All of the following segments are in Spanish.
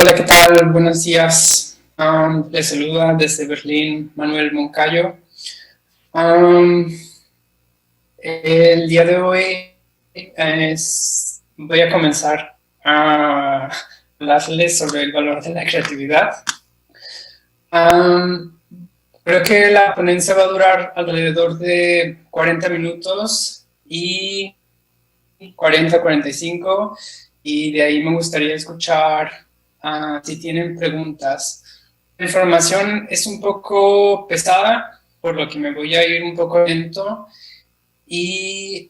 Hola, ¿qué tal? Buenos días. Les saluda desde Berlín Manuel Moncayo. Um, el día de hoy voy a comenzar a hablarles sobre el valor de la creatividad. Um, Creo que la ponencia va a durar alrededor de 40 minutos y 45, y de ahí me gustaría escuchar si tienen preguntas. La información es un poco pesada, por lo que me voy a ir un poco lento y,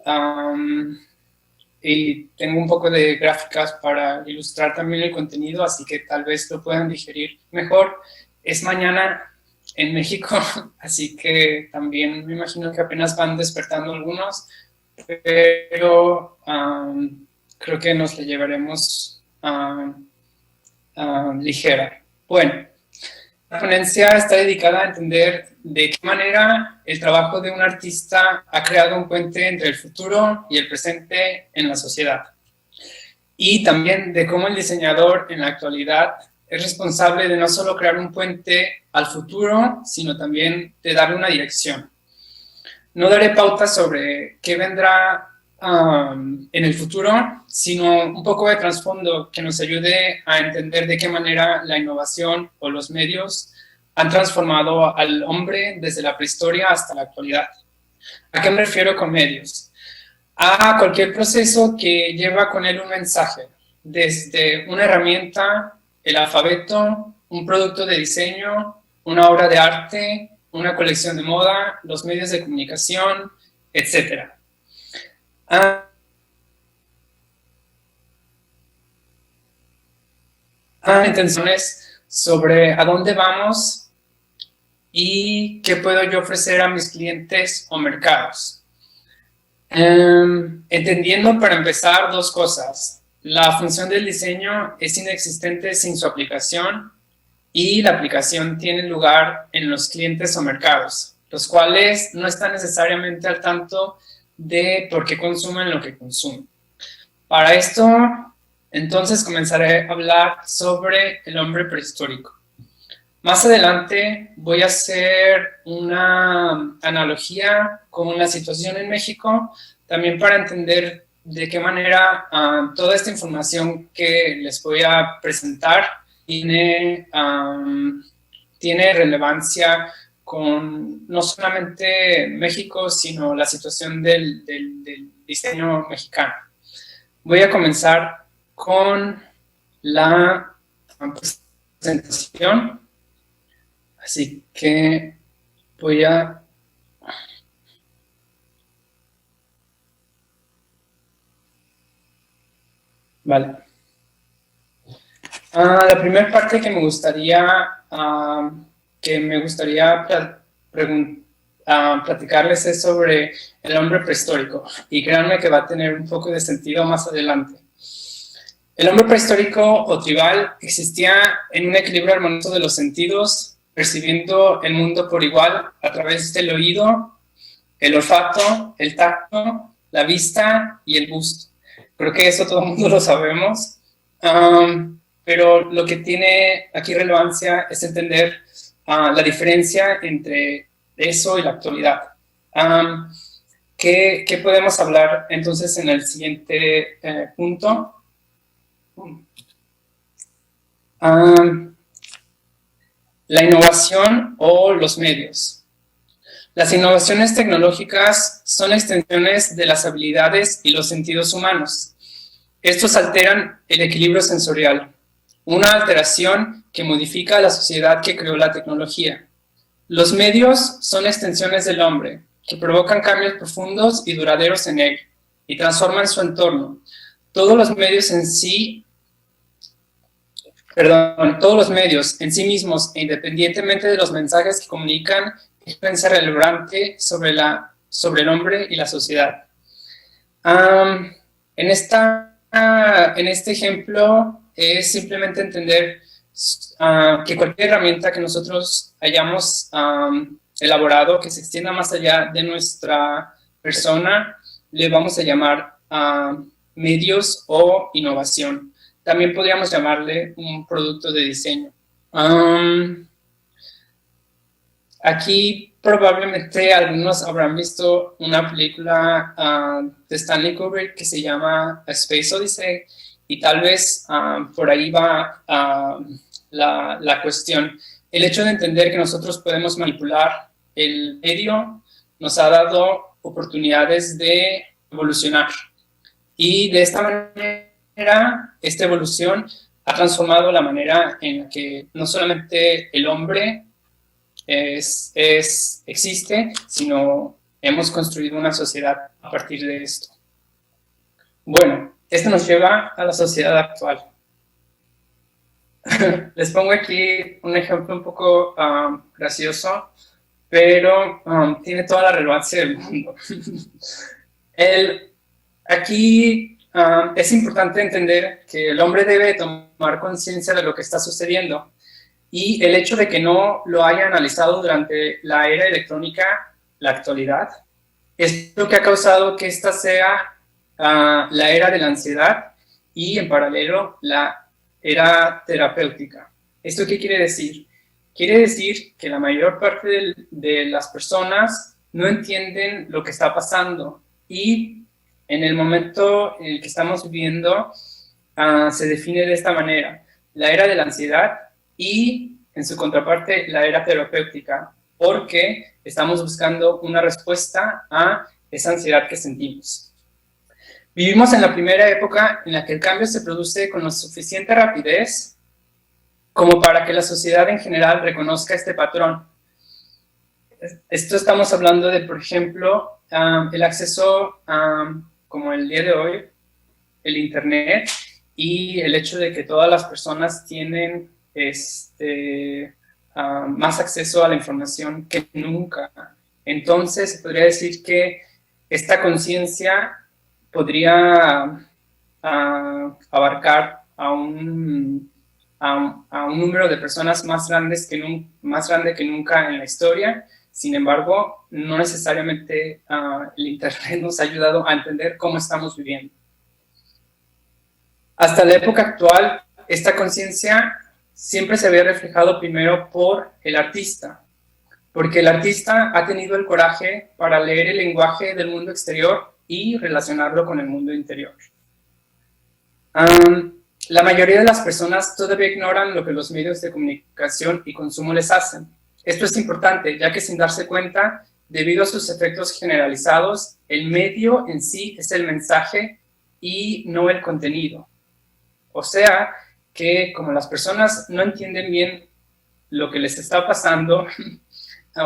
y tengo un poco de gráficas para ilustrar también el contenido, así que tal vez lo puedan digerir mejor. Es mañana en México, así que también me imagino que apenas van despertando algunos, pero creo que nos la llevaremos ligera. Bueno, la ponencia está dedicada a entender de qué manera el trabajo de un artista ha creado un puente entre el futuro y el presente en la sociedad. Y también de cómo el diseñador en la actualidad es responsable de no solo crear un puente al futuro, sino también de darle una dirección. No daré pautas sobre qué vendrá en el futuro, sino un poco de trasfondo que nos ayude a entender de qué manera la innovación o los medios han transformado al hombre desde la prehistoria hasta la actualidad. ¿A qué me refiero con medios? A cualquier proceso que lleva con él un mensaje, desde una herramienta, el alfabeto, un producto de diseño, una obra de arte, una colección de moda, los medios de comunicación, etc. Intenciones sobre a dónde vamos y qué puedo yo ofrecer a mis clientes o mercados. Entendiendo para empezar dos cosas. La función del diseño es inexistente sin su aplicación, y la aplicación tiene lugar en los clientes o mercados, los cuales no están necesariamente al tanto de por qué consumen lo que consumen. Para esto, entonces comenzaré a hablar sobre el hombre prehistórico. Más adelante voy a hacer una analogía con la situación en México, también para entender de qué manera toda esta información que les voy a presentar tiene relevancia con no solamente México, sino la situación del diseño mexicano. Voy a comenzar con la presentación. Así que voy a... Vale. La primera parte que me gustaría platicarles es sobre el hombre prehistórico, y créanme que va a tener un poco de sentido más adelante. El hombre prehistórico o tribal existía en un equilibrio armonioso de los sentidos, percibiendo el mundo por igual a través del oído, el olfato, el tacto, la vista y el gusto. Creo que eso todo el mundo lo sabemos, pero lo que tiene aquí relevancia es entender la diferencia entre eso y la actualidad. ¿Qué podemos hablar entonces en el siguiente punto? La innovación o los medios. Las innovaciones tecnológicas son extensiones de las habilidades y los sentidos humanos. Estos alteran el equilibrio sensorial, una alteración que modifica a la sociedad que creó la tecnología. Los medios son extensiones del hombre, que provocan cambios profundos y duraderos en él, y transforman su entorno. Todos los medios en sí mismos, e independientemente de los mensajes que comunican, influencia relevante sobre el hombre y la sociedad. En este ejemplo es simplemente entender que cualquier herramienta que nosotros hayamos elaborado, que se extienda más allá de nuestra persona, le vamos a llamar medios o innovación. también podríamos llamarle un producto de diseño. Aquí probablemente algunos habrán visto una película de Stanley Kubrick que se llama A Space Odyssey, y tal vez por ahí va la cuestión. El hecho de entender que nosotros podemos manipular el medio nos ha dado oportunidades de evolucionar. Y de esta manera, esta evolución ha transformado la manera en la que no solamente el hombre existe, sino hemos construido una sociedad a partir de esto. Bueno, esto nos lleva a la sociedad actual. Les pongo aquí un ejemplo un poco gracioso, pero tiene toda la relevancia del mundo. Aquí es importante entender que el hombre debe tomar conciencia de lo que está sucediendo, y el hecho de que no lo haya analizado durante la era electrónica, la actualidad, es lo que ha causado que esta sea la era de la ansiedad y en paralelo la era terapéutica. ¿Esto qué quiere decir? Quiere decir que la mayor parte de las personas no entienden lo que está pasando, y en el momento en el que estamos viviendo se define de esta manera: la era de la ansiedad y, en su contraparte, la era terapéutica, porque estamos buscando una respuesta a esa ansiedad que sentimos. Vivimos en la primera época en la que el cambio se produce con la suficiente rapidez como para que la sociedad en general reconozca este patrón. Esto estamos hablando de, por ejemplo, el acceso, como el día de hoy, el Internet, y el hecho de que todas las personas tienen más acceso a la información que nunca. Entonces, se podría decir que esta conciencia podría abarcar a un número de personas más grande que nunca en la historia. Sin embargo, no necesariamente el Internet nos ha ayudado a entender cómo estamos viviendo. Hasta la época actual, esta conciencia siempre se había reflejado primero por el artista, porque el artista ha tenido el coraje para leer el lenguaje del mundo exterior y relacionarlo con el mundo interior. La mayoría de las personas todavía ignoran lo que los medios de comunicación y consumo les hacen. Esto es importante, ya que sin darse cuenta, debido a sus efectos generalizados, el medio en sí es el mensaje y no el contenido. O sea, que como las personas no entienden bien lo que les está pasando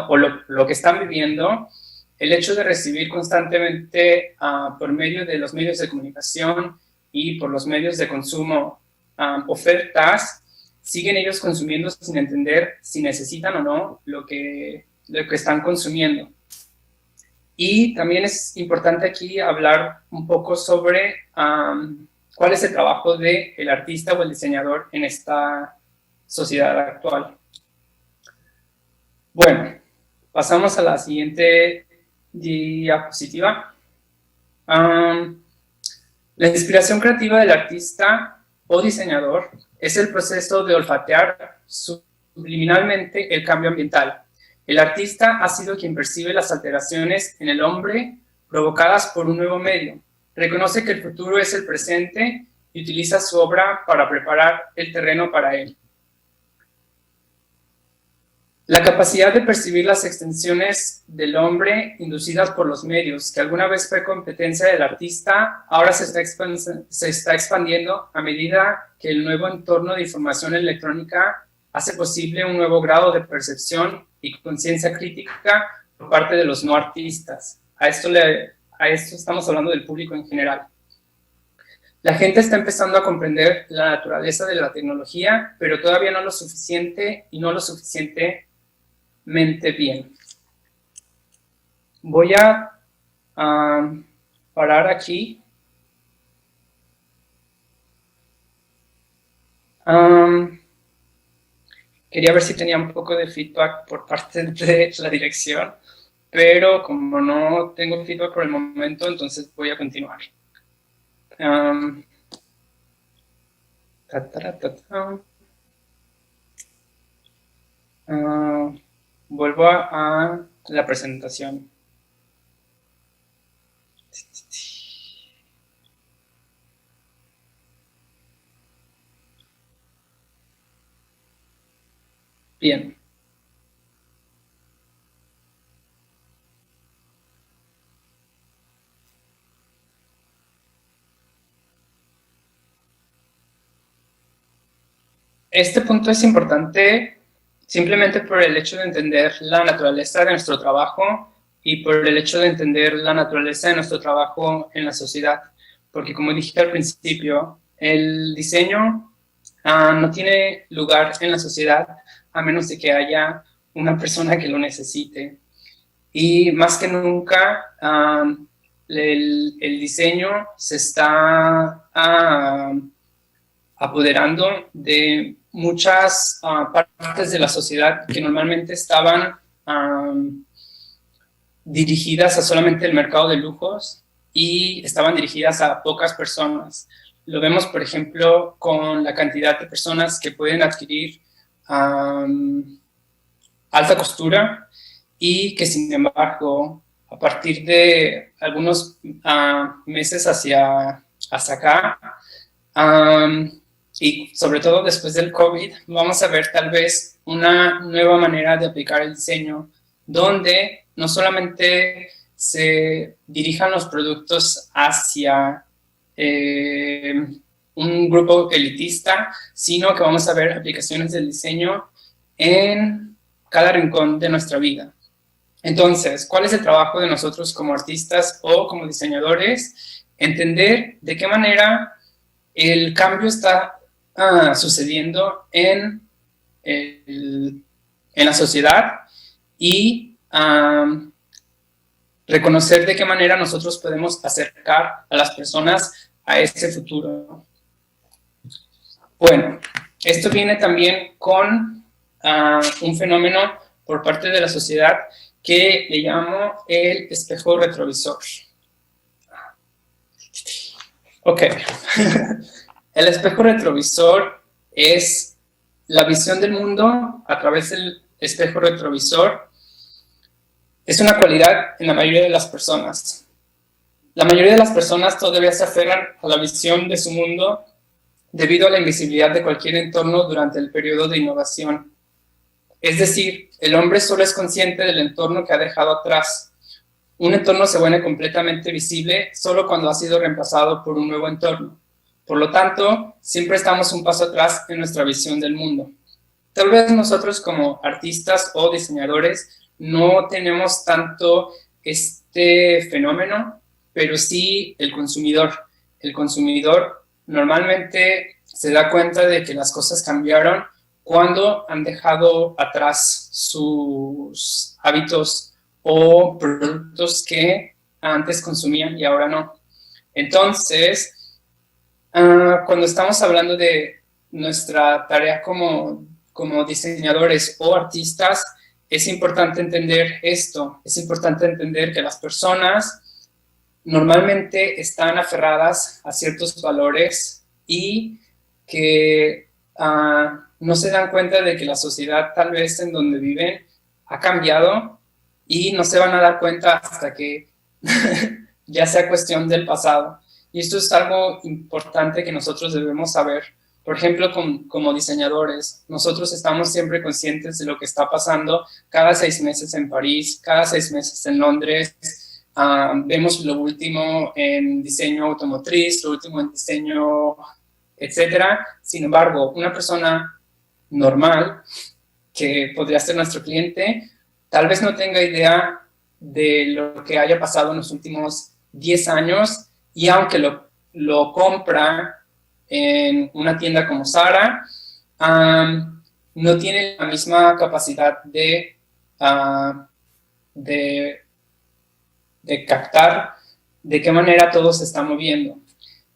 o lo que están viviendo, el hecho de recibir constantemente por medio de los medios de comunicación y por los medios de consumo ofertas, siguen ellos consumiendo sin entender si necesitan o no lo que están consumiendo. Y también es importante aquí hablar un poco sobre cuál es el trabajo del artista o el diseñador en esta sociedad actual. Bueno, pasamos a la siguiente diapositiva. La inspiración creativa del artista o diseñador es el proceso de olfatear subliminalmente el cambio ambiental. El artista ha sido quien percibe las alteraciones en el hombre provocadas por un nuevo medio. Reconoce que el futuro es el presente y utiliza su obra para preparar el terreno para él. La capacidad de percibir las extensiones del hombre inducidas por los medios, que alguna vez fue competencia del artista, ahora se está expandiendo a medida que el nuevo entorno de información electrónica hace posible un nuevo grado de percepción y conciencia crítica por parte de los no artistas. A esto estamos hablando del público en general. La gente está empezando a comprender la naturaleza de la tecnología, pero todavía no lo suficiente y no lo suficientemente bien. Voy a parar aquí. Quería ver si tenía un poco de feedback por parte de la dirección, pero como no tengo feedback por el momento, entonces voy a continuar. Ta, ta, ta, ta. Vuelvo a la presentación. Bien. Este punto es importante simplemente por el hecho de entender la naturaleza de nuestro trabajo y por el hecho de entender la naturaleza de nuestro trabajo en la sociedad. Porque como dije al principio, el diseño no tiene lugar en la sociedad a menos de que haya una persona que lo necesite. Y más que nunca, el diseño se está apoderando de muchas partes de la sociedad que normalmente estaban dirigidas a solamente el mercado de lujos y estaban dirigidas a pocas personas. Lo vemos, por ejemplo, con la cantidad de personas que pueden adquirir alta costura y que, sin embargo, a partir de algunos meses hacia acá, y sobre todo después del COVID, vamos a ver tal vez una nueva manera de aplicar el diseño, donde no solamente se dirijan los productos hacia un grupo elitista, sino que vamos a ver aplicaciones del diseño en cada rincón de nuestra vida. Entonces, ¿cuál es el trabajo de nosotros como artistas o como diseñadores? Entender de qué manera el cambio está sucediendo en la sociedad y reconocer de qué manera nosotros podemos acercar a las personas a ese futuro. Bueno, esto viene también con un fenómeno por parte de la sociedad que le llamo el espejo retrovisor. Ok. El espejo retrovisor es la visión del mundo a través del espejo retrovisor. Es una cualidad en la mayoría de las personas. La mayoría de las personas todavía se aferran a la visión de su mundo debido a la invisibilidad de cualquier entorno durante el periodo de innovación. Es decir, el hombre solo es consciente del entorno que ha dejado atrás. Un entorno se vuelve completamente visible solo cuando ha sido reemplazado por un nuevo entorno. Por lo tanto, siempre estamos un paso atrás en nuestra visión del mundo. Tal vez nosotros como artistas o diseñadores no tenemos tanto este fenómeno, pero sí el consumidor. El consumidor normalmente se da cuenta de que las cosas cambiaron cuando han dejado atrás sus hábitos o productos que antes consumían y ahora no. Entonces, cuando estamos hablando de nuestra tarea como diseñadores o artistas, es importante entender esto, es importante entender que las personas normalmente están aferradas a ciertos valores y que no se dan cuenta de que la sociedad tal vez en donde viven ha cambiado y no se van a dar cuenta hasta que ya sea cuestión del pasado. Y esto es algo importante que nosotros debemos saber. Por ejemplo, como diseñadores, nosotros estamos siempre conscientes de lo que está pasando cada 6 meses en París, cada 6 meses en Londres. Vemos lo último en diseño automotriz, lo último en diseño, etcétera. Sin embargo, una persona normal, que podría ser nuestro cliente, tal vez no tenga idea de lo que haya pasado en los últimos 10 años, y aunque lo compra en una tienda como Zara, no tiene la misma capacidad de captar de qué manera todo se está moviendo.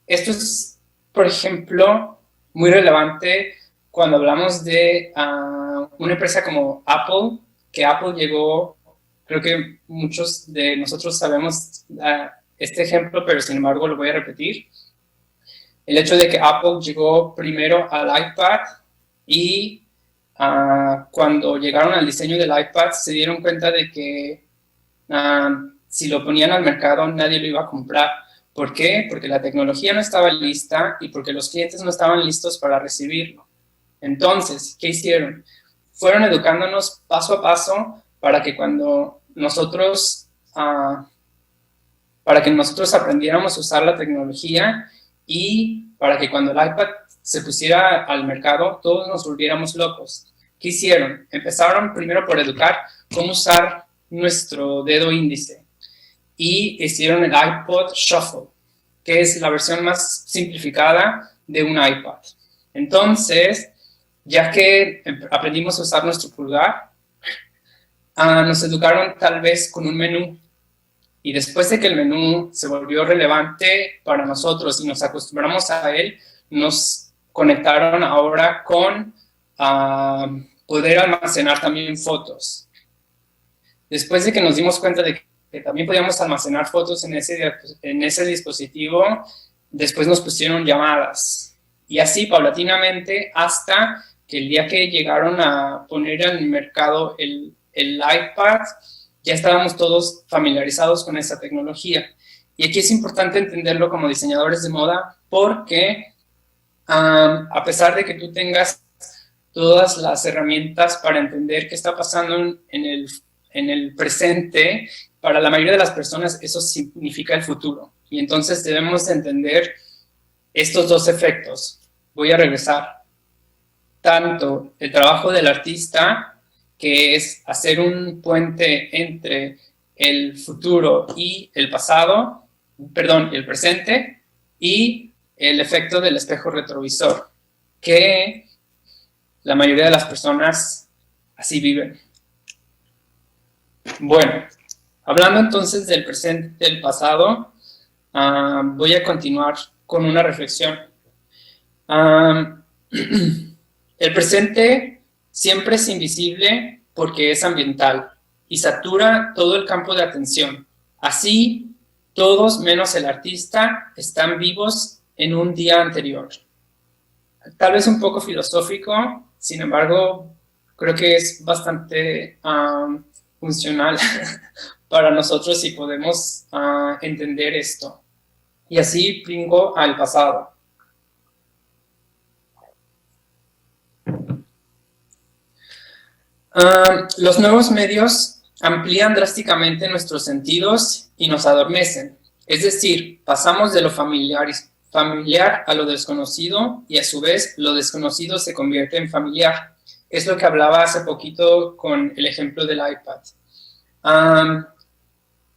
Esto es, por ejemplo, muy relevante cuando hablamos de una empresa como Apple, que Apple llegó, creo que muchos de nosotros sabemos este ejemplo, pero sin embargo lo voy a repetir. el hecho de que Apple llegó primero al iPad y cuando llegaron al diseño del iPad se dieron cuenta de que si lo ponían al mercado nadie lo iba a comprar. ¿Por qué? Porque la tecnología no estaba lista y porque los clientes no estaban listos para recibirlo. Entonces, ¿qué hicieron? Fueron educándonos paso a paso para que nosotros aprendiéramos a usar la tecnología y para que cuando el iPad se pusiera al mercado, todos nos volviéramos locos. ¿Qué hicieron? Empezaron primero por educar cómo usar nuestro dedo índice y hicieron el iPod Shuffle, que es la versión más simplificada de un iPad. Entonces, ya que aprendimos a usar nuestro pulgar, nos educaron tal vez con un menú. Y después de que el menú se volvió relevante para nosotros y nos acostumbramos a él, nos conectaron ahora con poder almacenar también fotos. Después de que nos dimos cuenta de que también podíamos almacenar fotos en ese dispositivo, después nos pusieron llamadas. Y así paulatinamente hasta que el día que llegaron a poner en el mercado el iPad, ya estábamos todos familiarizados con esa tecnología. Y aquí es importante entenderlo como diseñadores de moda porque a pesar de que tú tengas todas las herramientas para entender qué está pasando en el presente, para la mayoría de las personas eso significa el futuro. Y entonces debemos entender estos dos efectos. Voy a regresar. Tanto el trabajo del artista, que es hacer un puente entre el futuro y el pasado, el presente, y el efecto del espejo retrovisor, que la mayoría de las personas así viven. Bueno, hablando entonces del presente y del pasado, voy a continuar con una reflexión. El presente siempre es invisible porque es ambiental y satura todo el campo de atención. Así, todos menos el artista están vivos en un día anterior. Tal vez un poco filosófico, sin embargo, creo que es bastante funcional para nosotros si podemos entender esto. Y así brinco al pasado. Los nuevos medios amplían drásticamente nuestros sentidos y nos adormecen. Es decir, pasamos de lo familiar a lo desconocido y a su vez lo desconocido se convierte en familiar. Es lo que hablaba hace poquito con el ejemplo del iPad.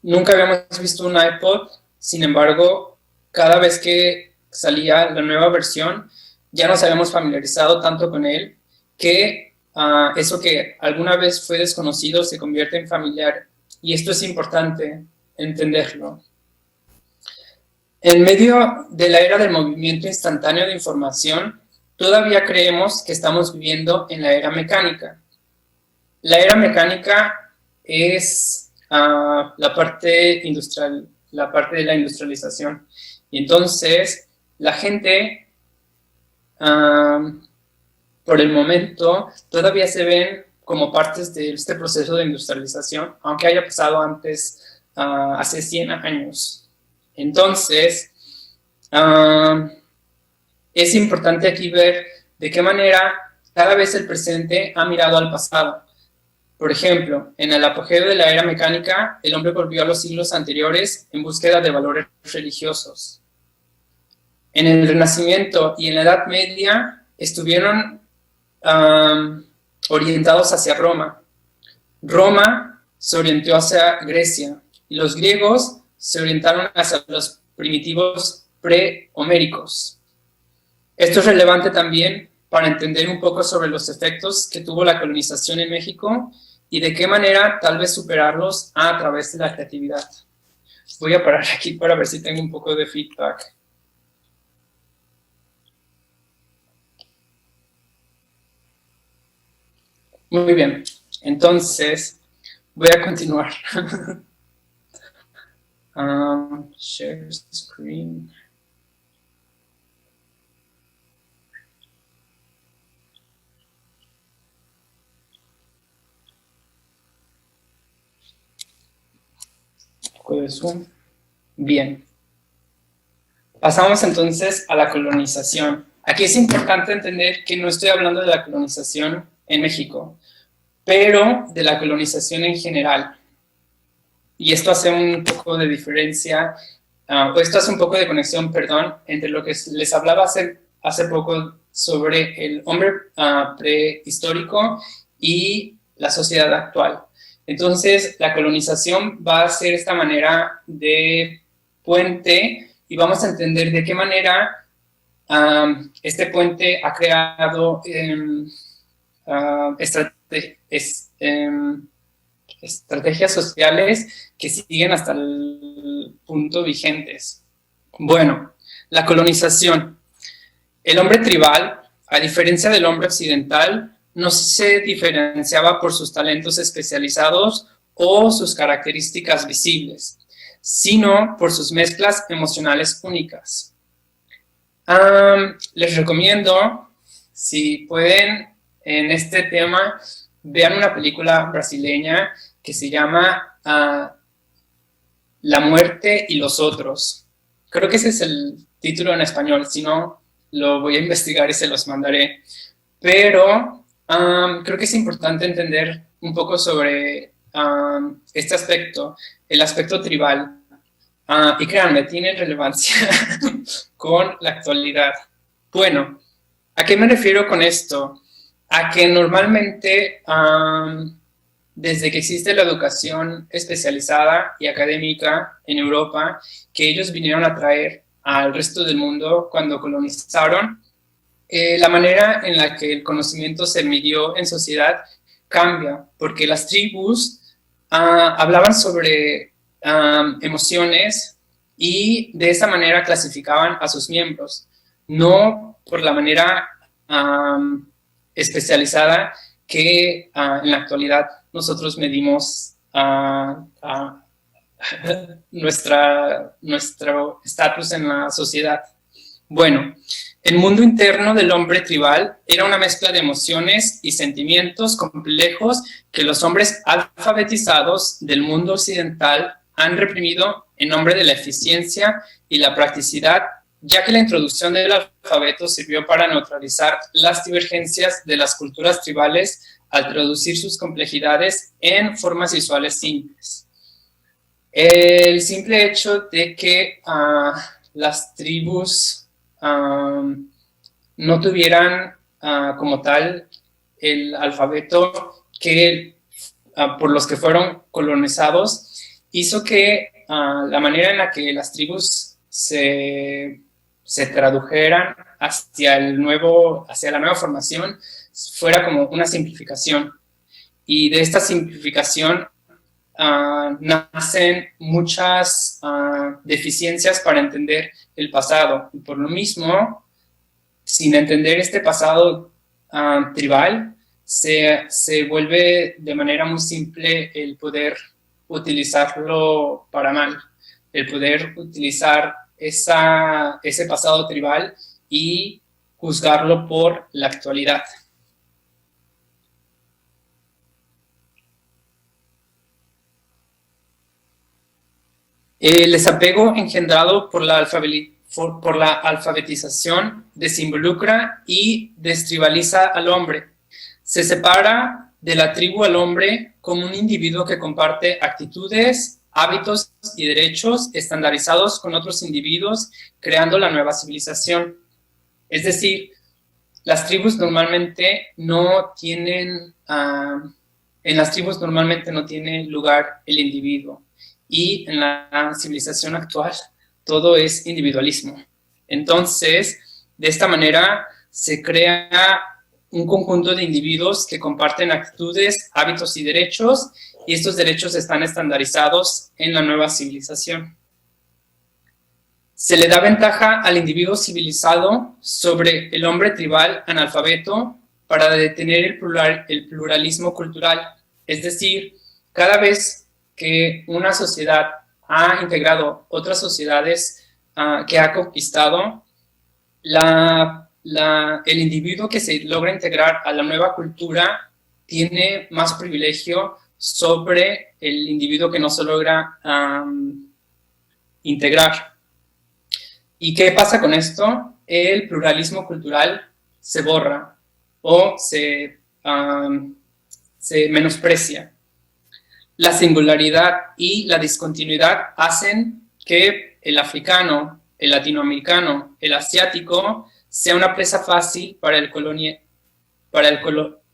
Nunca habíamos visto un iPod, sin embargo, cada vez que salía la nueva versión, ya nos habíamos familiarizado tanto con él que eso que alguna vez fue desconocido se convierte en familiar. Y esto es importante entenderlo. En medio de la era del movimiento instantáneo de información, todavía creemos que estamos viviendo en la era mecánica. La era mecánica es la parte industrial, la parte de la industrialización. Y entonces la gente, por el momento, todavía se ven como partes de este proceso de industrialización, aunque haya pasado antes, hace 100 años. Entonces, es importante aquí ver de qué manera cada vez el presente ha mirado al pasado. Por ejemplo, en el apogeo de la era mecánica, el hombre volvió a los siglos anteriores en búsqueda de valores religiosos. En el Renacimiento y en la Edad Media estuvieron orientados hacia Roma. Roma se orientó hacia Grecia y los griegos se orientaron hacia los primitivos prehoméricos. Esto es relevante también para entender un poco sobre los efectos que tuvo la colonización en México y de qué manera tal vez superarlos a través de la creatividad. Voy a parar aquí para ver si tengo un poco de feedback. Muy bien, entonces voy a continuar. Share screen. poco de zoom. Bien. Pasamos entonces a la colonización. Aquí es importante entender que no estoy hablando de la colonización en México, pero de la colonización en general. Y esto hace un poco de diferencia, o esto hace un poco de conexión, perdón, entre lo que les hablaba hace poco sobre el hombre prehistórico y la sociedad actual. Entonces, la colonización va a ser esta manera de puente y vamos a entender de qué manera este puente ha creado estrategias sociales que siguen hasta el punto vigentes. Bueno, la colonización. El hombre tribal, a diferencia del hombre occidental, no se diferenciaba por sus talentos especializados o sus características visibles, sino por sus mezclas emocionales únicas. Les recomiendo, si pueden, en este tema, vean una película brasileña que se llama La muerte y los otros. Creo que ese es el título en español, si no, lo voy a investigar y se los mandaré. Pero creo que es importante entender un poco sobre este aspecto, el aspecto tribal. Y créanme, tiene relevancia con la actualidad. Bueno, ¿a qué me refiero con esto? A que normalmente, desde que existe la educación especializada y académica en Europa, que ellos vinieron a traer al resto del mundo cuando colonizaron, la manera en la que el conocimiento se midió en sociedad cambia, porque las tribus hablaban sobre emociones y de esa manera clasificaban a sus miembros, no por la manera especializada que en la actualidad nosotros medimos nuestro estatus en la sociedad. Bueno, el mundo interno del hombre tribal era una mezcla de emociones y sentimientos complejos que los hombres alfabetizados del mundo occidental han reprimido en nombre de la eficiencia y la practicidad, ya que la introducción del alfabeto sirvió para neutralizar las divergencias de las culturas tribales al traducir sus complejidades en formas visuales simples. El simple hecho de que las tribus no tuvieran como tal el alfabeto por los que fueron colonizados hizo que la manera en la que las tribus se tradujeran hacia la nueva formación fuera como una simplificación. Y de esta simplificación nacen muchas deficiencias para entender el pasado. Y por lo mismo, sin entender este pasado tribal, se vuelve de manera muy simple el poder utilizarlo para mal, el poder utilizar ese pasado tribal y juzgarlo por la actualidad. El desapego engendrado por la alfabetización desinvolucra y destribaliza al hombre. Se separa de la tribu al hombre como un individuo que comparte actitudes, hábitos y derechos estandarizados con otros individuos, creando la nueva civilización. Es decir, las tribus normalmente no tienen, en las tribus normalmente no tiene lugar el individuo. Y en la civilización actual todo es individualismo. Entonces, de esta manera se crea un conjunto de individuos que comparten actitudes, hábitos y derechos, y estos derechos están estandarizados en la nueva civilización. Se le da ventaja al individuo civilizado sobre el hombre tribal analfabeto para detener el pluralismo cultural. Es decir, cada vez que una sociedad ha integrado otras sociedades que ha conquistado, el individuo que se logra integrar a la nueva cultura tiene más privilegio sobre el individuo que no se logra integrar. ¿Y qué pasa con esto? El pluralismo cultural se borra o se menosprecia. La singularidad y la discontinuidad hacen que el africano, el latinoamericano, el asiático sea una presa fácil para el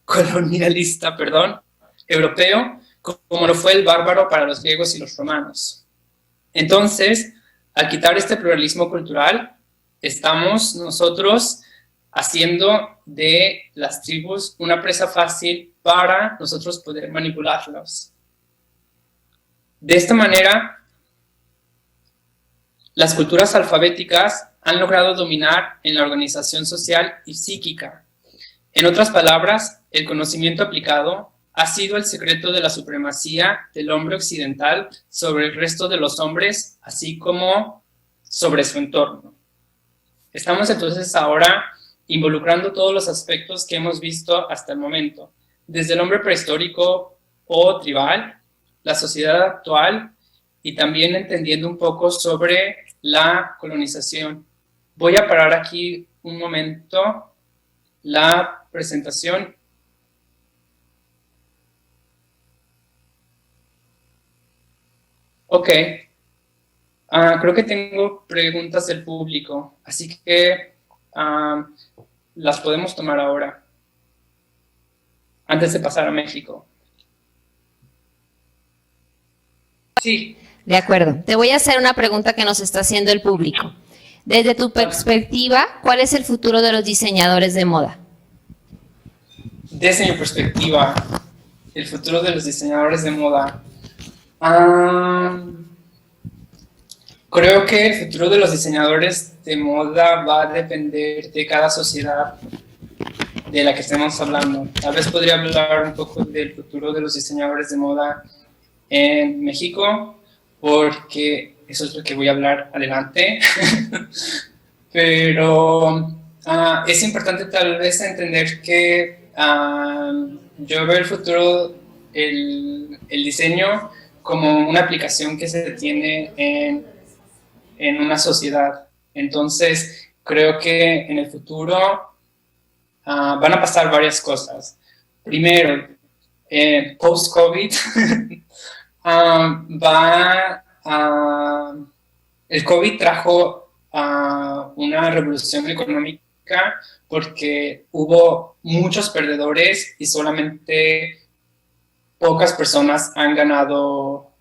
colonialista europeo, como lo fue el bárbaro para los griegos y los romanos. Entonces, al quitar este pluralismo cultural, estamos nosotros haciendo de las tribus una presa fácil para nosotros poder manipularlos. De esta manera, las culturas alfabéticas han logrado dominar en la organización social y psíquica. En otras palabras, el conocimiento aplicado ha sido el secreto de la supremacía del hombre occidental sobre el resto de los hombres, así como sobre su entorno. Estamos entonces ahora involucrando todos los aspectos que hemos visto hasta el momento, desde el hombre prehistórico o tribal, la sociedad actual y también entendiendo un poco sobre la colonización. Voy a parar aquí un momento la presentación. Ok, creo que tengo preguntas del público, así que las podemos tomar ahora, antes de pasar a México. Sí. De acuerdo. Te voy a hacer una pregunta que nos está haciendo el público. Desde tu perspectiva, ¿cuál es el futuro de los diseñadores de moda? Desde mi perspectiva, el futuro de los diseñadores de moda. Creo que el futuro de los diseñadores de moda va a depender de cada sociedad de la que estemos hablando. Tal vez podría hablar un poco del futuro de los diseñadores de moda en México, porque eso es lo que voy a hablar adelante. Pero es importante tal vez entender que yo veo el futuro, el diseño, como una aplicación que se tiene en una sociedad. Entonces, creo que en el futuro van a pasar varias cosas. Primero, post-COVID, el COVID trajo una revolución económica porque hubo muchos perdedores y solamente pocas personas han ganado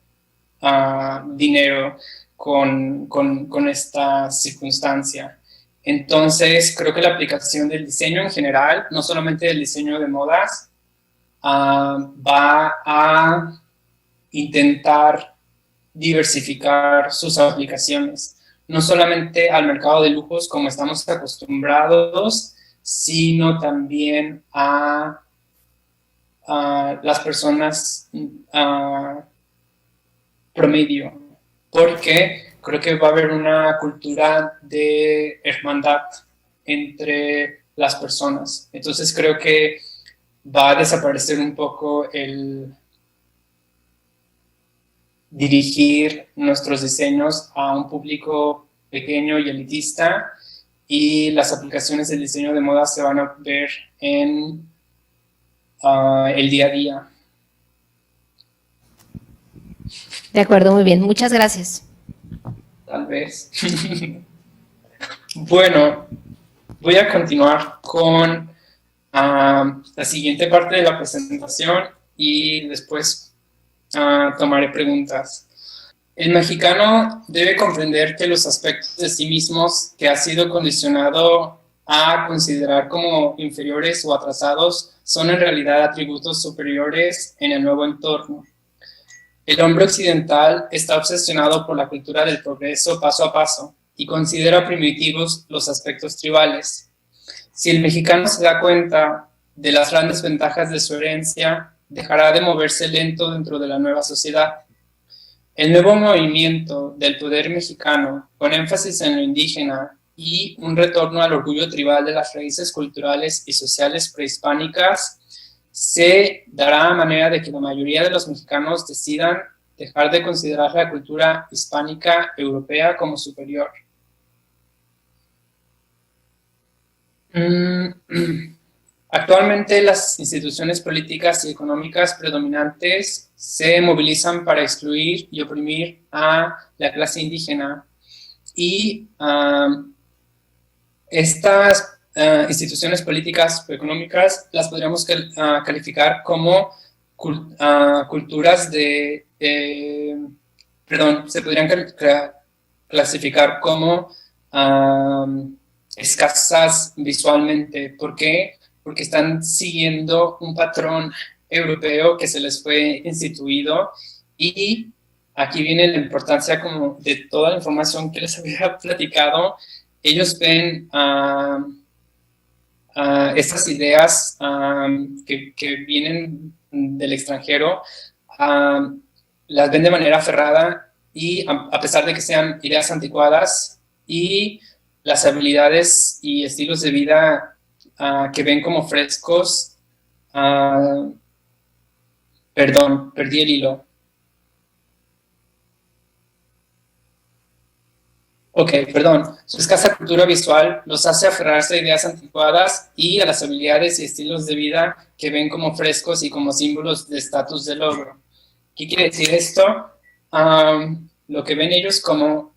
dinero con esta circunstancia. Entonces, creo que la aplicación del diseño en general, no solamente del diseño de modas, va a intentar diversificar sus aplicaciones, no solamente al mercado de lujos como estamos acostumbrados, sino también a las personas promedio, porque creo que va a haber una cultura de hermandad entre las personas. Entonces creo que va a desaparecer un poco el dirigir nuestros diseños a un público pequeño y elitista, y las aplicaciones del diseño de moda se van a ver en el día a día. De acuerdo, muy bien. Muchas gracias. Tal vez. Bueno, voy a continuar con la siguiente parte de la presentación y después tomaré preguntas. El mexicano debe comprender que los aspectos de sí mismos que ha sido condicionado a considerar como inferiores o atrasados son en realidad atributos superiores en el nuevo entorno. El hombre occidental está obsesionado por la cultura del progreso paso a paso y considera primitivos los aspectos tribales. Si el mexicano se da cuenta de las grandes ventajas de su herencia, dejará de moverse lento dentro de la nueva sociedad. El nuevo movimiento del poder mexicano, con énfasis en lo indígena y un retorno al orgullo tribal de las raíces culturales y sociales prehispánicas, se dará a manera de que la mayoría de los mexicanos decidan dejar de considerar la cultura hispánica europea como superior. Actualmente las instituciones políticas y económicas predominantes se movilizan para excluir y oprimir a la clase indígena y estas instituciones políticas o económicas las podríamos calificar como culturas se podrían clasificar como escasas visualmente. ¿Por qué? Porque están siguiendo un patrón europeo que se les fue instituido, y aquí viene la importancia como de toda la información que les había platicado. Ellos ven estas ideas que vienen del extranjero, las ven de manera aferrada, y a pesar de que sean ideas anticuadas, y las habilidades y estilos de vida que ven como frescos, perdón, perdí el hilo. Ok, perdón. Su escasa cultura visual los hace aferrarse a ideas anticuadas y a las habilidades y estilos de vida que ven como frescos y como símbolos de estatus de logro. ¿Qué quiere decir esto? Lo que ven ellos como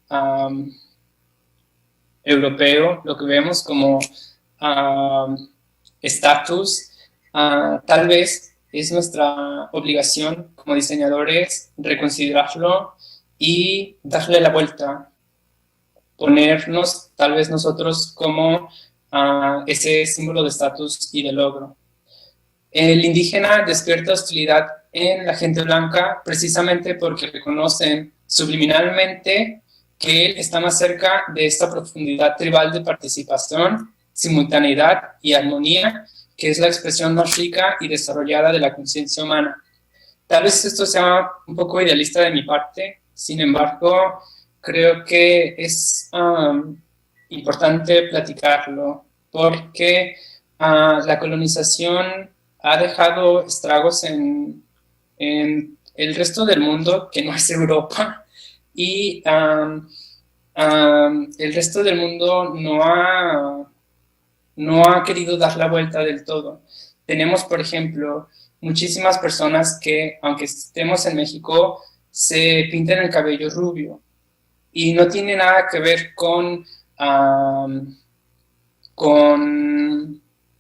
europeo, lo que vemos como estatus, tal vez es nuestra obligación como diseñadores reconsiderarlo y darle la vuelta. Ponernos tal vez nosotros como ese símbolo de estatus y de logro. El indígena despierta hostilidad en la gente blanca precisamente porque reconocen subliminalmente que él está más cerca de esta profundidad tribal de participación, simultaneidad y armonía, que es la expresión más rica y desarrollada de la conciencia humana. Tal vez esto sea un poco idealista de mi parte, sin embargo, creo que es importante platicarlo, porque la colonización ha dejado estragos en el resto del mundo, que no es Europa, y el resto del mundo no ha querido dar la vuelta del todo. Tenemos, por ejemplo, muchísimas personas que, aunque estemos en México, se pintan el cabello rubio, y no tiene nada que ver con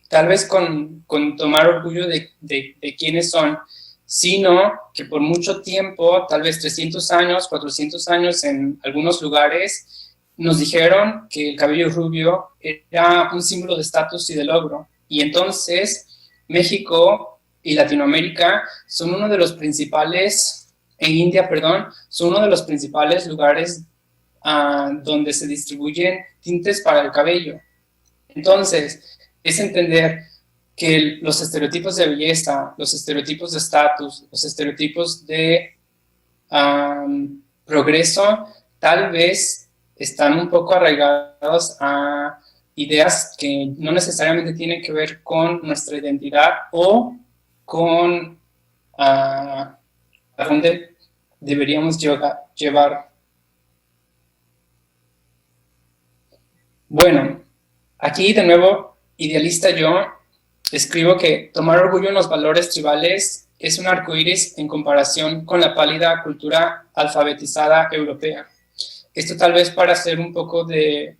tal vez con tomar orgullo de quiénes son, sino que por mucho tiempo, tal vez 300 años, 400 años en algunos lugares, nos dijeron que el cabello rubio era un símbolo de estatus y de logro. Y entonces México y Latinoamérica son uno de los principales, son uno de los principales lugares donde se distribuyen tintes para el cabello. Entonces, es entender que los estereotipos de belleza, los estereotipos de estatus, los estereotipos de progreso, tal vez están un poco arraigados a ideas que no necesariamente tienen que ver con nuestra identidad o con a dónde deberíamos llevar. Bueno, aquí de nuevo, idealista yo, escribo que tomar orgullo en los valores tribales es un arcoíris en comparación con la pálida cultura alfabetizada europea. Esto tal vez para hacer un poco de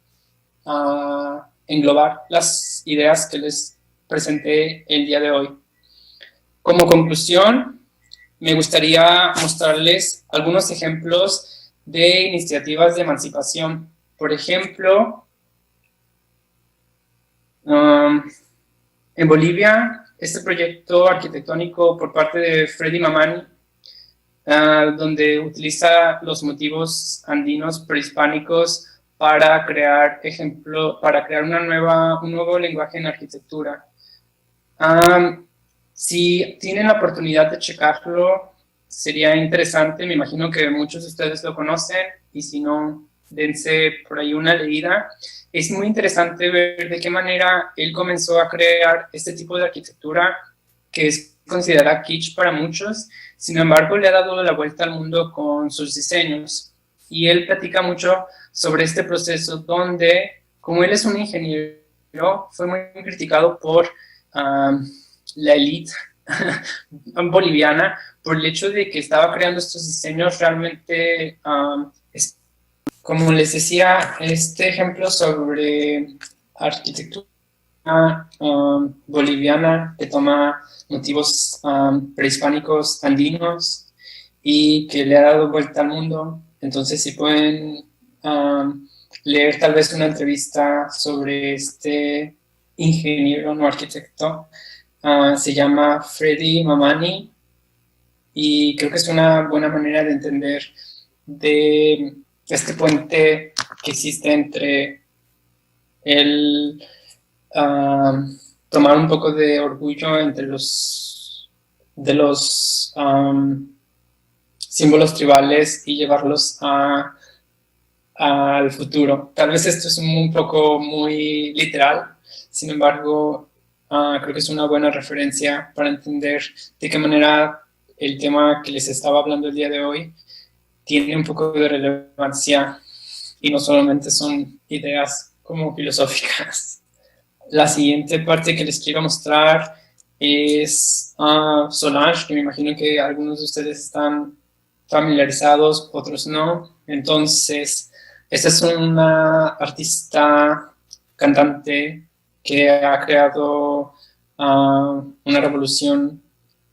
englobar las ideas que les presenté el día de hoy. Como conclusión, me gustaría mostrarles algunos ejemplos de iniciativas de emancipación. Por ejemplo, en Bolivia, este proyecto arquitectónico por parte de Freddy Mamani, donde utiliza los motivos andinos prehispánicos para crear un nuevo lenguaje en arquitectura. Si tienen la oportunidad de checarlo, sería interesante. Me imagino que muchos de ustedes lo conocen, y si no, dense por ahí una leída. Es muy interesante ver de qué manera él comenzó a crear este tipo de arquitectura que es considerada kitsch para muchos, sin embargo le ha dado la vuelta al mundo con sus diseños. Y él platica mucho sobre este proceso donde, como él es un ingeniero, fue muy criticado por la élite boliviana por el hecho de que estaba creando estos diseños realmente, como les decía, este ejemplo sobre arquitectura boliviana que toma motivos prehispánicos andinos y que le ha dado vuelta al mundo. Entonces, si pueden leer tal vez una entrevista sobre este ingeniero, no arquitecto, se llama Freddy Mamani, y creo que es una buena manera de entender de este puente que existe entre el tomar un poco de orgullo entre los símbolos tribales y llevarlos al futuro. Tal vez esto es un poco muy literal, sin embargo, creo que es una buena referencia para entender de qué manera el tema que les estaba hablando el día de hoy tiene un poco de relevancia y no solamente son ideas como filosóficas. La siguiente parte que les quiero mostrar es Solange, que me imagino que algunos de ustedes están familiarizados, otros no. Entonces, esta es una artista, cantante, que ha creado una revolución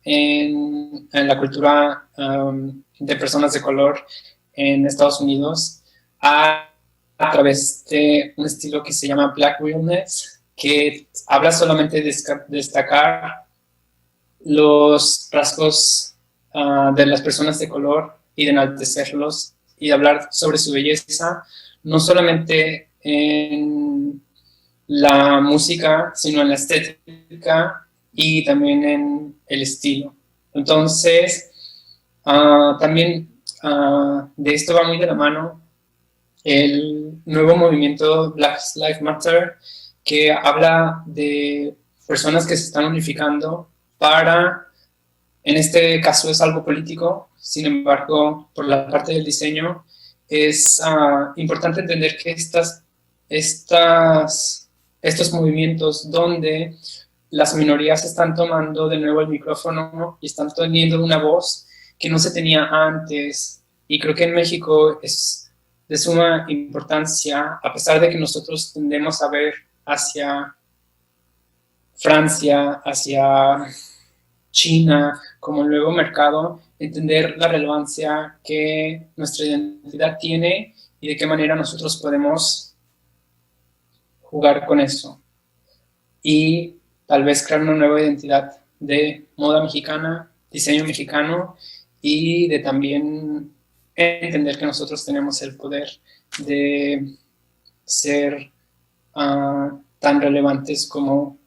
en la cultura de personas de color en Estados Unidos a través de un estilo que se llama Black Realness, que habla solamente de destacar los rasgos de las personas de color y de enaltecerlos y de hablar sobre su belleza, no solamente en la música, sino en la estética y también en el estilo. Entonces, también de esto va muy de la mano el nuevo movimiento Black Lives Matter, que habla de personas que se están unificando para, en este caso es algo político, sin embargo, por la parte del diseño, es importante entender que estos movimientos donde las minorías están tomando de nuevo el micrófono y están teniendo una voz que no se tenía antes. Y creo que en México es de suma importancia, a pesar de que nosotros tendemos a ver hacia Francia, hacia China como el nuevo mercado, entender la relevancia que nuestra identidad tiene y de qué manera nosotros podemos jugar con eso. Y tal vez crear una nueva identidad de moda mexicana, diseño mexicano y de también entender que nosotros tenemos el poder de ser tan relevantes como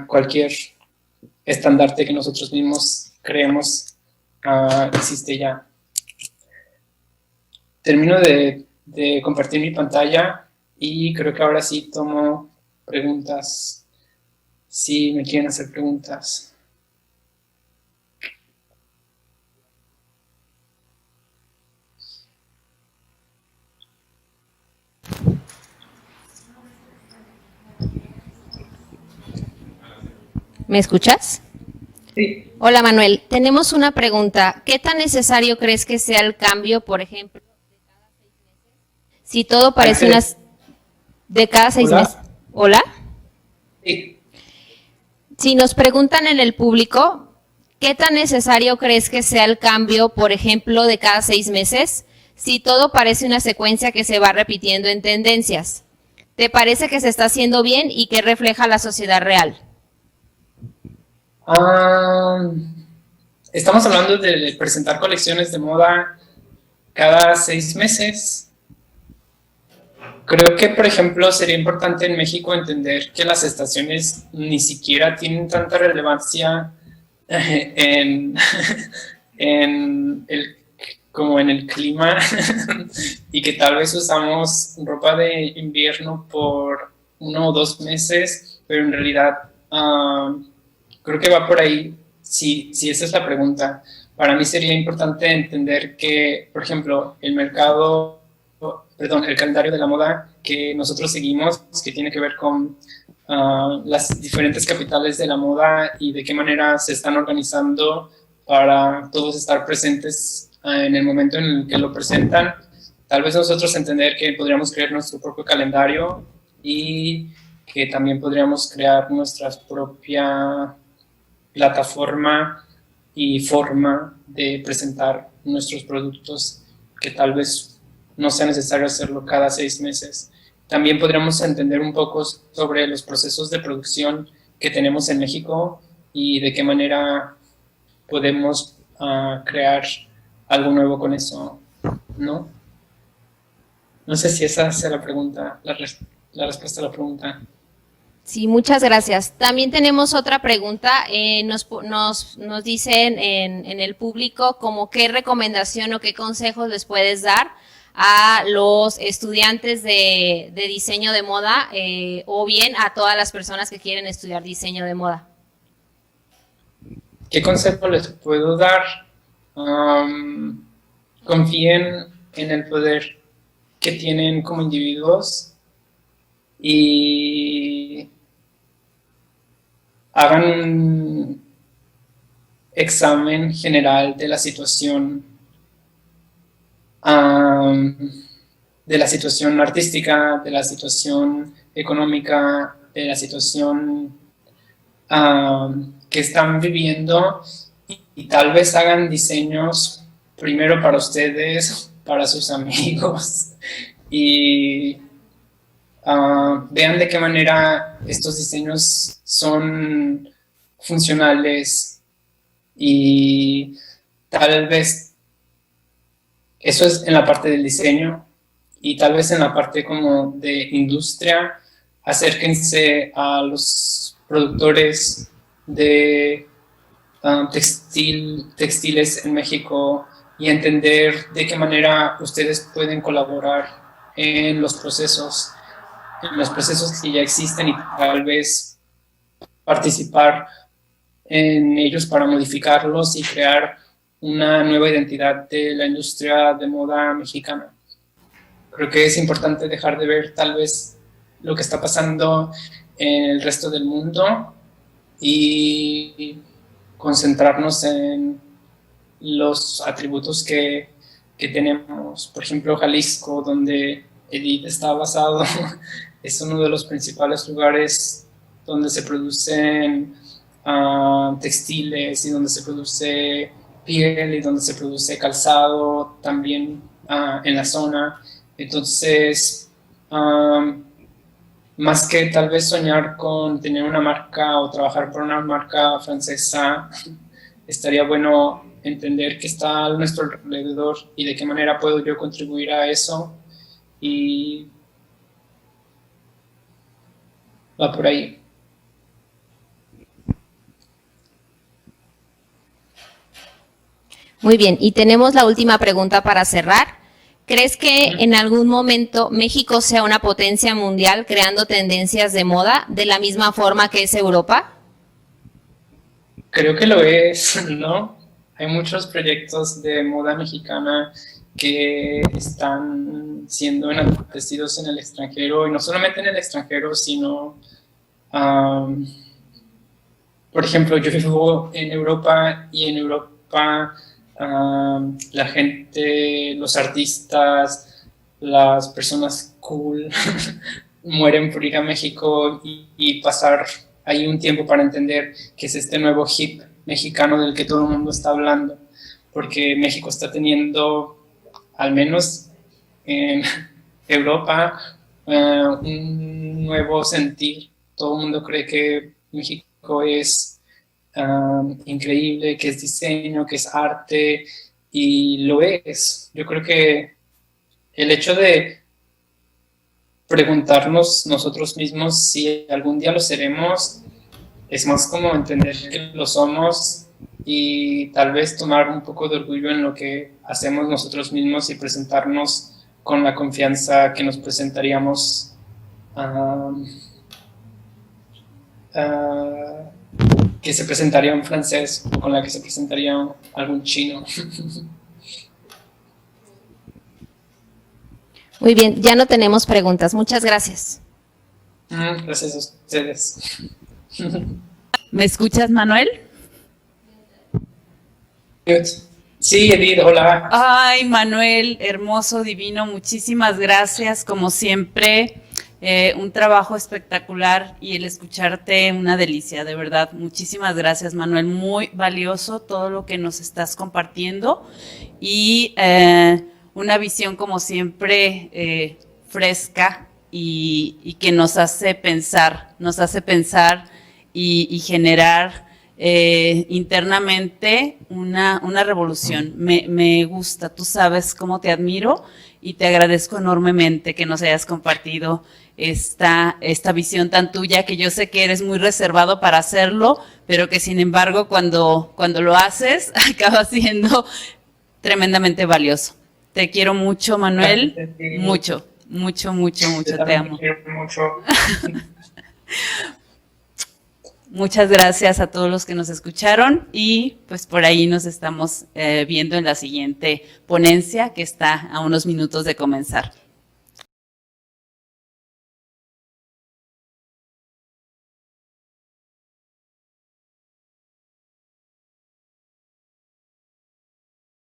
cualquier estandarte que nosotros mismos creemos existe ya. Termino de compartir mi pantalla y creo que ahora sí tomo preguntas, si me quieren hacer preguntas. ¿Me escuchas? Sí. Hola Manuel, tenemos una pregunta. ¿Qué tan necesario crees que sea el cambio, por ejemplo, si todo parece unas de cada 6 meses? ¿Hola? Sí. Si nos preguntan en el público, ¿qué tan necesario crees que sea el cambio, por ejemplo, de cada 6 meses? Si todo parece una secuencia que se va repitiendo en tendencias. ¿Te parece que se está haciendo bien y que refleja la sociedad real? Estamos hablando de presentar colecciones de moda cada 6 meses. Creo que, por ejemplo, sería importante en México entender que las estaciones ni siquiera tienen tanta relevancia como en el clima y que tal vez usamos ropa de invierno por 1 o 2 meses, pero en realidad creo que va por ahí, si esa es la pregunta. Para mí sería importante entender que, por ejemplo, el calendario de la moda que nosotros seguimos, que tiene que ver con las diferentes capitales de la moda y de qué manera se están organizando para todos estar presentes en el momento en el que lo presentan. Tal vez nosotros entender que podríamos crear nuestro propio calendario y que también podríamos crear nuestra propia plataforma y forma de presentar nuestros productos, que tal vez no sea necesario hacerlo cada 6 meses. También podríamos entender un poco sobre los procesos de producción que tenemos en México y de qué manera podemos crear algo nuevo con eso, ¿no? No sé si esa sea la pregunta, la respuesta a la pregunta. Sí, muchas gracias. También tenemos otra pregunta. Nos dicen en el público como qué recomendación o qué consejos les puedes dar a los estudiantes de diseño de moda o bien a todas las personas que quieren estudiar diseño de moda. ¿Qué consejo les puedo dar? Confíen en el poder que tienen como individuos y hagan un examen general de la situación artística, de la situación económica, de la situación que están viviendo y tal vez hagan diseños primero para ustedes, para sus amigos y vean de qué manera estos diseños son funcionales y tal vez eso es en la parte del diseño y tal vez en la parte como de industria, acérquense a los productores de textiles en México y entender de qué manera ustedes pueden colaborar en los procesos que ya existen y tal vez participar en ellos para modificarlos y crear una nueva identidad de la industria de moda mexicana. Creo que es importante dejar de ver tal vez lo que está pasando en el resto del mundo y concentrarnos en los atributos que tenemos. Por ejemplo, Jalisco, donde Edith está basado, es uno de los principales lugares donde se producen textiles y donde se produce piel y donde se produce calzado también en la zona. Entonces, más que tal vez soñar con tener una marca o trabajar por una marca francesa, estaría bueno entender qué está a nuestro alrededor y de qué manera puedo yo contribuir a eso, y va por ahí. Muy bien, y tenemos la última pregunta para cerrar. ¿Crees que en algún momento México sea una potencia mundial creando tendencias de moda de la misma forma que es Europa? Creo que lo es, ¿no? Hay muchos proyectos de moda mexicana que están siendo enaltecidos en el extranjero, y no solamente en el extranjero, sino, por ejemplo, yo vivo en Europa y en Europa la gente, los artistas, las personas cool mueren por ir a México y pasar ahí un tiempo para entender qué es este nuevo hip mexicano del que todo el mundo está hablando, porque México está teniendo, al menos en Europa, un nuevo sentir. Todo el mundo cree que México es increíble, que es diseño, que es arte, y lo es. Yo creo que el hecho de preguntarnos nosotros mismos si algún día lo seremos es más como entender que lo somos y tal vez tomar un poco de orgullo en lo que hacemos nosotros mismos y presentarnos con la confianza que nos presentaríamos que se presentaría un francés o con la que se presentaría algún chino. Muy bien, ya no tenemos preguntas. Muchas gracias. Gracias a ustedes. ¿Me escuchas, Manuel? Sí, Edith, hola. Ay, Manuel, hermoso, divino, muchísimas gracias, como siempre, un trabajo espectacular y el escucharte una delicia, de verdad, muchísimas gracias, Manuel, muy valioso todo lo que nos estás compartiendo y una visión como siempre fresca y que nos hace pensar y generar internamente una revolución. Me gusta, tú sabes cómo te admiro y te agradezco enormemente que nos hayas compartido esta visión tan tuya, que yo sé que eres muy reservado para hacerlo, pero que sin embargo cuando lo haces acaba siendo tremendamente valioso. Te quiero mucho, Manuel, mucho, te amo. Te quiero mucho. Muchas gracias a todos los que nos escucharon y pues por ahí nos estamos viendo en la siguiente ponencia que está a unos minutos de comenzar.